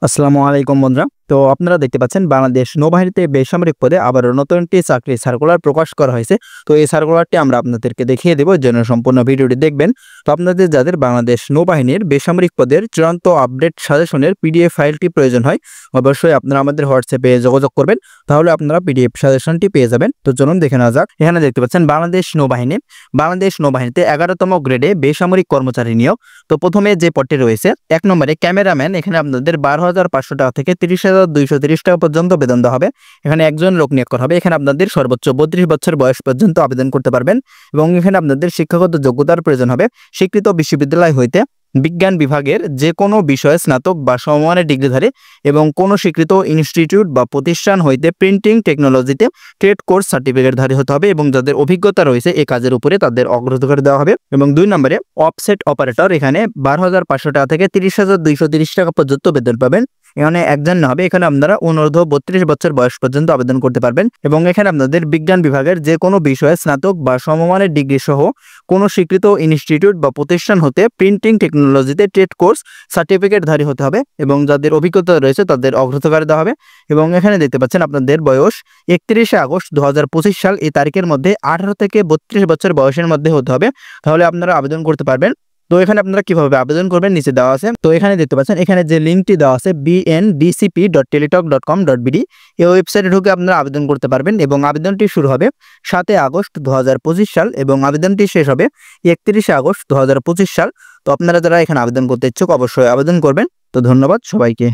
আসসালামু আলাইকুম বন্ধুরা। তো আপনারা দেখতে পাচ্ছেন বাংলাদেশ নৌবাহিনীতে বেসামরিক পদে আবারও নতুন একটি চাকরি সার্কুলার প্রকাশ করা হয়েছে। তো এই সার্কুলারটি আমরা আপনাদেরকে দেখিয়ে দেব, যেন সম্পূর্ণ ভিডিওটি দেখবেন। তো আপনাদের যাদের বাংলাদেশ নৌবাহিনীর বেসামরিক পদের চূড়ান্ত আপডেট সাজেশনের পিডিএফ ফাইলটি প্রয়োজন হয়, অবশ্যই আপনারা আমাদের হোয়াটসঅ্যাপে যোগাযোগ করবেন, তাহলে আপনারা পিডিএফ সাজেশনটি পেয়ে যাবেন। তো চলুন দেখে নেওয়া যাক। এখানে দেখতে পাচ্ছেন বাংলাদেশ নৌবাহিনীতে 11তম গ্রেডে বেসামরিক কর্মচারী নিয়োগ। তো প্রথমে যে পদটি রয়েছে 1 নম্বরে ক্যামেরাম্যান, এখানে আপনাদের 12,500 টাকা থেকে 30,230 টাকা পর্যন্ত বেতন দেওয়া হবে। এখানে একজন লোক নিয়োগ করা হবে। এখানে আপনাদের সর্বোচ্চ 32 বছর বয়স পর্যন্ত আবেদন করতে পারবেন এবং এখানে আপনাদের শিক্ষাগত যোগ্যতার প্রয়োজন হবে স্বীকৃত বিশ্ববিদ্যালয় হইতে বিজ্ঞান বিভাগের যে কোনো বিষয়ে স্নাতক বা সমমানের ডিগ্রিধারী এবং কোনো স্বীকৃত ইনস্টিটিউট বা প্রতিষ্ঠান হইতে প্রিন্টিং টেকনোলজিতে ট্রেড কোর্স সার্টিফিকেটধারী হতে হবে এবং যাদের অভিজ্ঞতা রয়েছে এই কাজের উপরে তাদের অগ্রাধিকার দেওয়া হবে। এবং 2 নম্বরে অফসেট অপারেটর, এখানে 12,500 টাকা থেকে 30,230 টাকা পর্যন্ত বেতন পাবেন। এখানে একজন না হবে, এখানে আপনারা অনূর্ধ্ব 32 বছর বয়স পর্যন্ত আবেদন করতে পারবেন এবং এখানে আপনাদের বিজ্ঞান বিভাগের যে কোনো বিষয়ে স্নাতক বা সমমানের ডিগ্রি সহ কোনো স্বীকৃত ইনস্টিটিউট বা প্রতিষ্ঠান হতে প্রিন্টিং টেকনোলজিতে ট্রেড কোর্স সার্টিফিকেটধারী হতে হবে এবং যাদের অভিজ্ঞতা রয়েছে তাদের অগ্রাধিকার দেওয়া হবে। এবং এখানে দেখতে পাচ্ছেন আপনাদের বয়স 31 আগস্ট 2025 সাল এই তারিখের মধ্যে 18 থেকে 32 বছর বয়সের মধ্যে হতে হবে, তাহলে আপনারা আবেদন করতে পারবেন। তো এখানে আপনারা কিভাবে আবেদন করবেন নিচে দেওয়া আছে। তো এখানে দেখতে পাচ্ছেন, এখানে যে লিঙ্কটি দেওয়া আছে bndcp.teletalk.com.bd, এই ওয়েবসাইটে ঢুকে আপনারা আবেদন করতে পারবেন এবং আবেদনটি শুরু হবে 7 আগস্ট 2025 সাল এবং আবেদনটি শেষ হবে 31 আগস্ট 2025 সাল। তো আপনারা যারা এখানে আবেদন করতে ইচ্ছুক অবশ্যই আবেদন করবেন। তো ধন্যবাদ সবাইকে।